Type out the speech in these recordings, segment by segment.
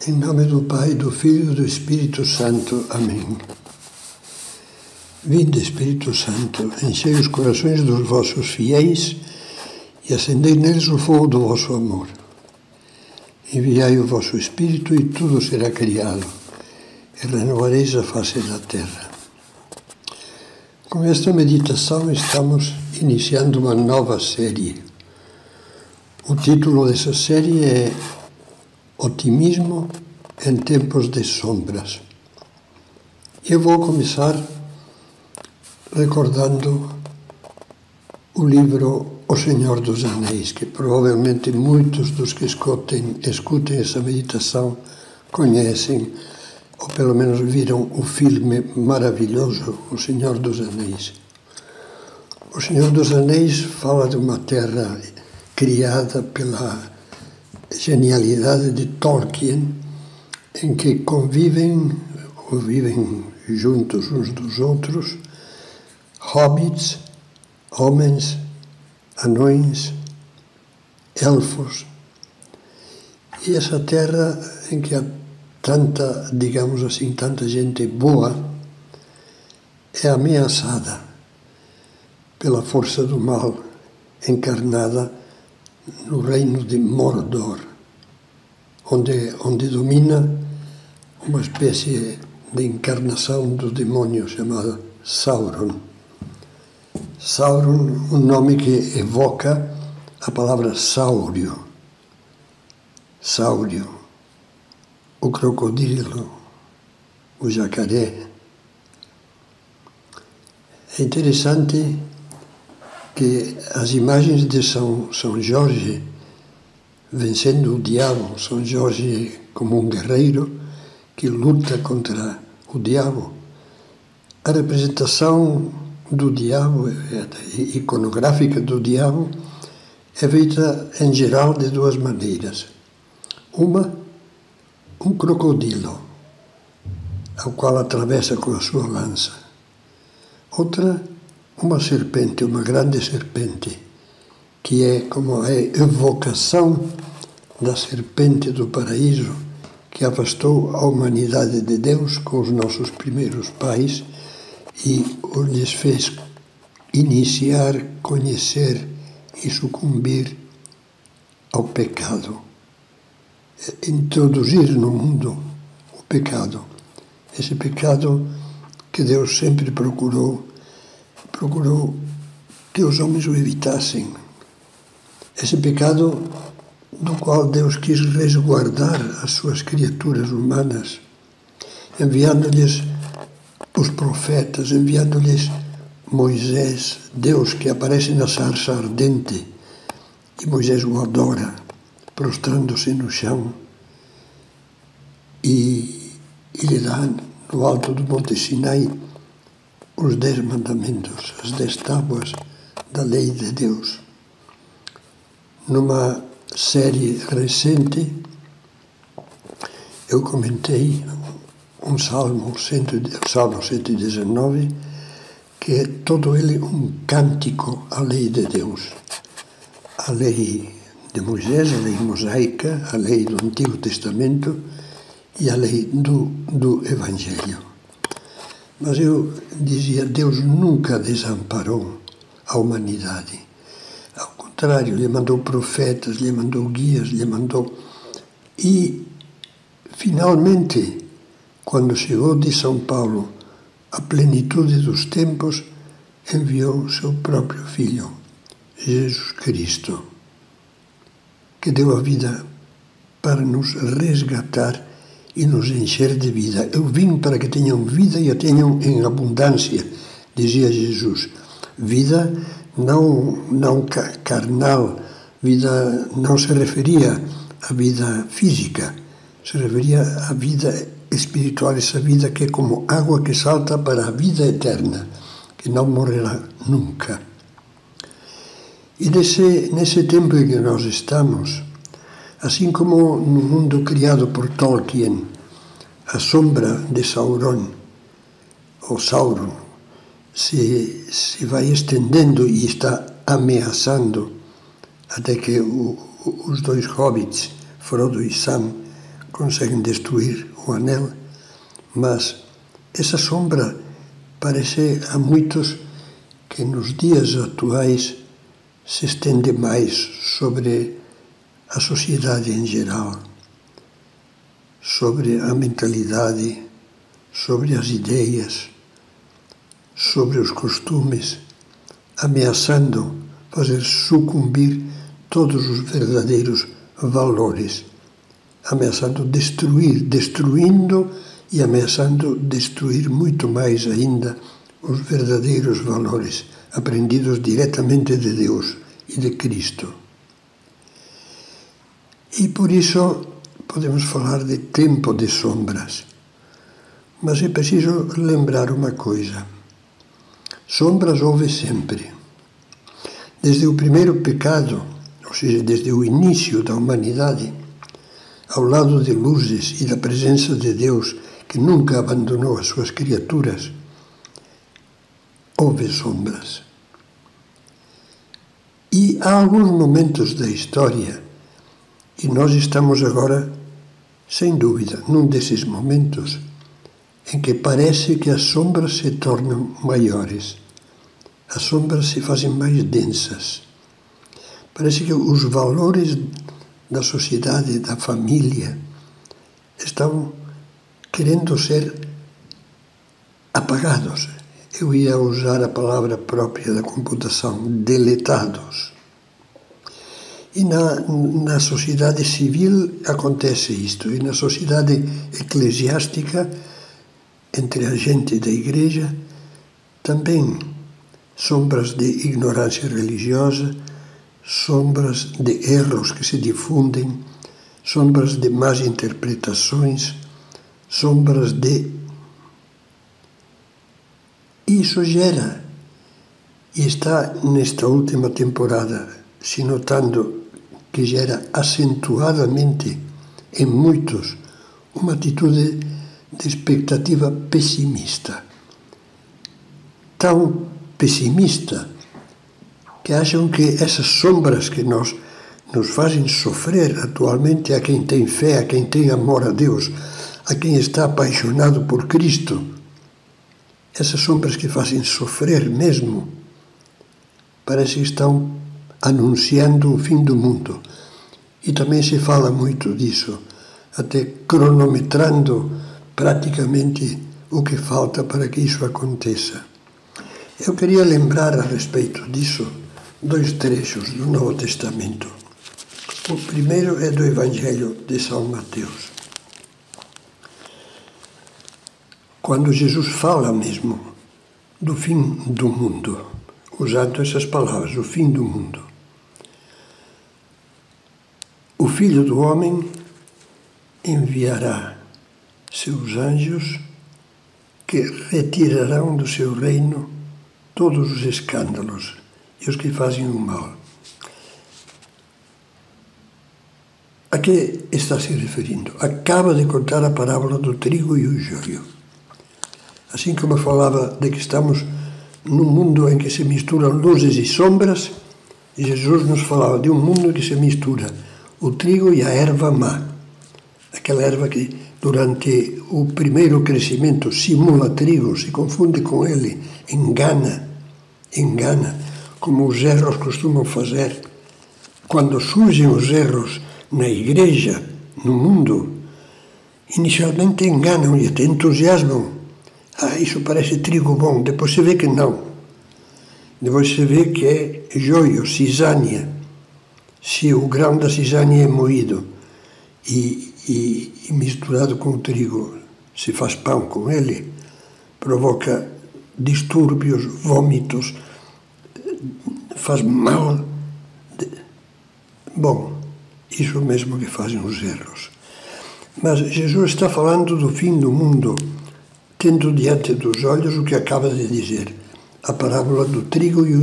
Em nome do Pai, do Filho e do Espírito Santo. Amém. Vinde, Espírito Santo, enchei os corações dos vossos fiéis e acendei neles o fogo do vosso amor. Enviai o vosso Espírito e tudo será criado, e renovareis a face da terra. Com esta meditação estamos iniciando uma nova série. O título dessa série é Otimismo em Tempos de Sombras. Eu vou começar recordando o livro O Senhor dos Anéis, que provavelmente muitos dos que escutem essa meditação conhecem, ou pelo menos viram o filme maravilhoso O Senhor dos Anéis. O Senhor dos Anéis fala de uma terra criada pela genialidade de Tolkien, em que convivem ou vivem juntos uns dos outros hobbits, homens, anões, elfos. E essa terra em que há tanta, digamos assim, tanta gente boa, é ameaçada pela força do mal encarnada no reino de Mordor, onde domina uma espécie de encarnação do demônio chamada Sauron. Sauron, um nome que evoca a palavra sáurio. Sáurio, o crocodilo, o jacaré. É interessante que as imagens de São Jorge vencendo o diabo, São Jorge como um guerreiro que luta contra o diabo. A representação do diabo, iconográfica do diabo, é feita em geral de duas maneiras. Uma, um crocodilo, ao qual atravessa com a sua lança. Outra, uma serpente, uma grande serpente, que é como a evocação da serpente do paraíso que afastou a humanidade de Deus com os nossos primeiros pais e lhes fez iniciar, conhecer e sucumbir ao pecado. Introduzir no mundo o pecado. Esse pecado que Deus sempre procurou que os homens o evitassem. Esse pecado do qual Deus quis resguardar as suas criaturas humanas, enviando-lhes os profetas, enviando-lhes Moisés, Deus que aparece na sarça ardente, e Moisés o adora, prostrando-se no chão, e lhe dá, no alto do Monte Sinai, os 10 mandamentos, as 10 tábuas da lei de Deus. Numa série recente, eu comentei um Salmo 119, que é todo ele um cântico à lei de Deus. A lei de Moisés, a lei mosaica, a lei do Antigo Testamento e a lei do Evangelho. Mas eu dizia, Deus nunca desamparou a humanidade. Ao contrário, lhe mandou profetas, lhe mandou guias, lhe mandou... E, finalmente, quando chegou de São Paulo a plenitude dos tempos, enviou seu próprio Filho, Jesus Cristo, que deu a vida para nos resgatar e nos encher de vida. Eu vim para que tenham vida e a tenham em abundância, dizia Jesus. Vida não carnal, vida não se referia à vida física, se referia à vida espiritual, essa vida que é como água que salta para a vida eterna, que não morrerá nunca. E nesse tempo em que nós estamos, assim como no mundo criado por Tolkien, a sombra de Sauron, ou Sauron, se vai estendendo e está ameaçando até que os 2 hobbits, Frodo e Sam, conseguem destruir o anel, mas essa sombra parece a muitos que nos dias atuais se estende mais sobre a sociedade em geral, sobre a mentalidade, sobre as ideias, sobre os costumes, ameaçando fazer sucumbir todos os verdadeiros valores, ameaçando destruir, destruindo e ameaçando destruir muito mais ainda os verdadeiros valores aprendidos diretamente de Deus e de Cristo. E por isso podemos falar de tempo de sombras. Mas é preciso lembrar uma coisa. Sombras houve sempre. Desde o primeiro pecado, ou seja, desde o início da humanidade, ao lado de luzes e da presença de Deus, que nunca abandonou as suas criaturas, houve sombras. E há alguns momentos da história, e nós estamos agora, sem dúvida, num desses momentos, em que parece que as sombras se tornam maiores, as sombras se fazem mais densas. Parece que os valores da sociedade, da família, estão querendo ser apagados. Eu ia usar a palavra própria da computação, deletados. E na sociedade civil acontece isto, e na sociedade eclesiástica, entre a gente da igreja, também sombras de ignorância religiosa, sombras de erros que se difundem, sombras de más interpretações, sombras de... Isso gera, e está nesta última temporada se notando que gera acentuadamente em muitos uma atitude de expectativa pessimista. Tão pessimista que acham que essas sombras que nos fazem sofrer atualmente, a quem tem fé, a quem tem amor a Deus, a quem está apaixonado por Cristo, essas sombras que fazem sofrer mesmo, parece que estão anunciando o fim do mundo. E também se fala muito disso, até cronometrando praticamente o que falta para que isso aconteça. Eu queria lembrar a respeito disso 2 trechos do Novo Testamento. O primeiro é do Evangelho de São Mateus. Quando Jesus fala mesmo do fim do mundo, usando essas palavras, o fim do mundo. O Filho do Homem enviará seus anjos que retirarão do seu reino todos os escândalos e os que fazem o mal. A que está se referindo? Acaba de contar a parábola do trigo e o joio. Assim como eu falava de que estamos num mundo em que se misturam luzes e sombras, Jesus nos falava de um mundo em que se mistura o trigo e a erva má. Aquela erva que durante o primeiro crescimento simula trigo, se confunde com ele, engana, como os erros costumam fazer. Quando surgem os erros na igreja, no mundo, inicialmente enganam e até entusiasmam. Isso parece trigo bom, depois se vê que não. Depois se vê que é joio, cisânia. Se o grão da cisânia é moído e misturado com o trigo, se faz pão com ele, provoca distúrbios, vômitos, faz mal. Bom, isso mesmo que fazem os erros. Mas Jesus está falando do fim do mundo, tendo diante dos olhos o que acaba de dizer, a parábola do trigo e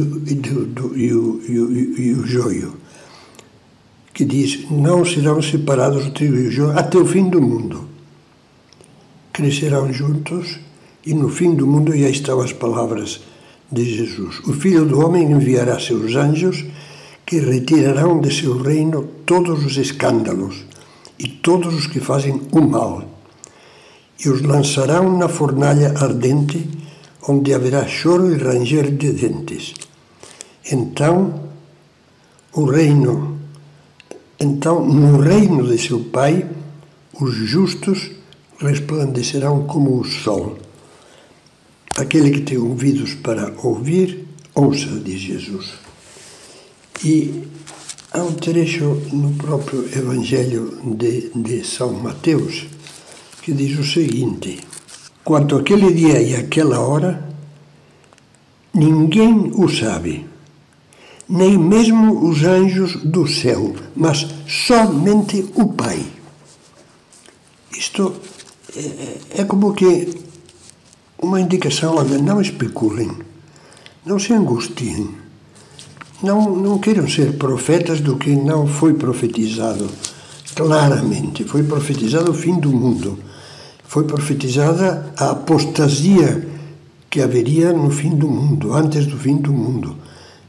o joio, que diz, não serão separados o trigo e o joio até o fim do mundo. Crescerão juntos e no fim do mundo, e aí estão as palavras de Jesus. O Filho do Homem enviará seus anjos que retirarão de seu reino todos os escândalos e todos os que fazem o mal, e os lançarão na fornalha ardente, onde haverá choro e ranger de dentes. Então, no reino de seu Pai, os justos resplandecerão como o sol. Aquele que tem ouvidos para ouvir, ouça, diz Jesus. E há um trecho no próprio Evangelho de São Mateus que diz o seguinte: quanto àquele dia e àquela hora, ninguém o sabe, nem mesmo os anjos do céu, mas somente o Pai. Isto é como que uma indicação: olha, não especulem, não se angustiem, não queiram ser profetas do que não foi profetizado claramente. Foi profetizado o fim do mundo, foi profetizada a apostasia que haveria no fim do mundo, antes do fim do mundo.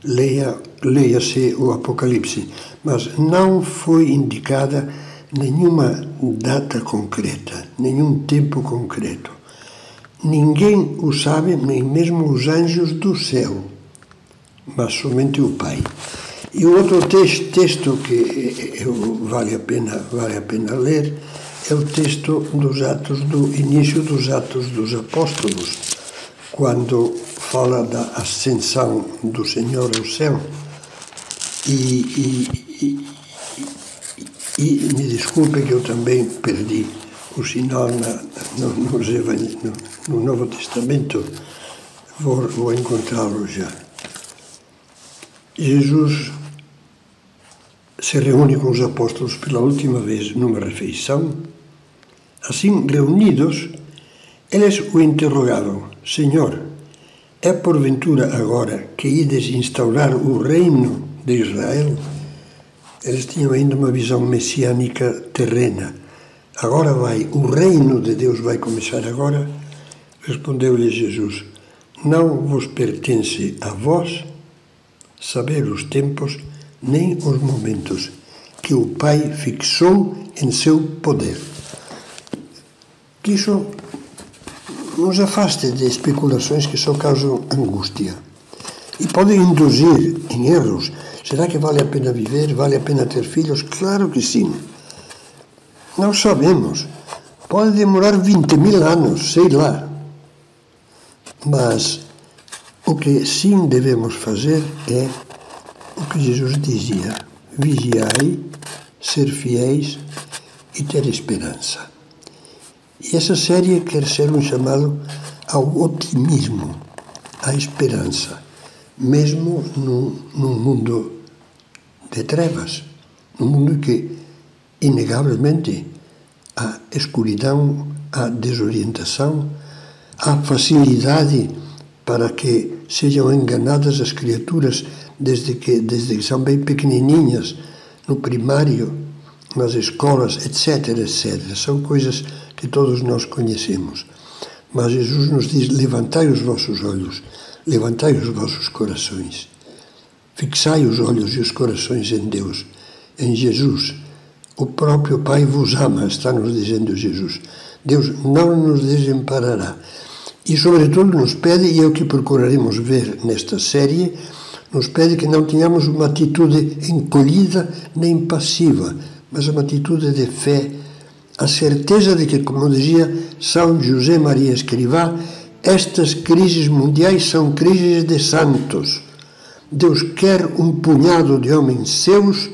Leia-se o Apocalipse, mas não foi indicada nenhuma data concreta, nenhum tempo concreto. Ninguém o sabe, nem mesmo os anjos do céu, mas somente o Pai. E o outro texto que vale a pena ler é o texto do início dos Atos dos Apóstolos, quando fala da ascensão do Senhor ao céu. E me desculpe que eu também perdi o sinal no Novo Testamento, vou encontrá-lo já. Jesus se reúne com os apóstolos pela última vez numa refeição. Assim, reunidos, eles o interrogavam: Senhor, é porventura agora que ides instaurar o reino de Israel? Eles tinham ainda uma visão messiânica terrena. Agora o reino de Deus vai começar agora? Respondeu-lhe Jesus: não vos pertence a vós saber os tempos nem os momentos que o Pai fixou em seu poder. Que isso nos afaste de especulações que só causam angústia e podem induzir em erros. Será que vale a pena viver? Vale a pena ter filhos? Claro que sim. Não sabemos. Pode demorar 20.000 anos, sei lá. Mas o que sim devemos fazer é o que Jesus dizia: vigiai, ser fiéis e ter esperança. E essa série quer ser um chamado ao otimismo, à esperança, mesmo num mundo de trevas, num mundo que, inegavelmente, há escuridão, há desorientação, há facilidade para que sejam enganadas as criaturas desde que são bem pequenininhas, no primário, nas escolas, etc, etc. São coisas que todos nós conhecemos. Mas Jesus nos diz: levantai os vossos olhos, levantai os vossos corações. Fixai os olhos e os corações em Deus, em Jesus. O próprio Pai vos ama, está-nos dizendo Jesus. Deus não nos desamparará. E, sobretudo, nos pede, e é o que procuraremos ver nesta série, nos pede que não tenhamos uma atitude encolhida nem passiva, mas uma atitude de fé, a certeza de que, como dizia São José Maria Escrivá, estas crises mundiais são crises de santos. Deus quer um punhado de homens seus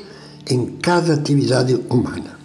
em cada atividade humana.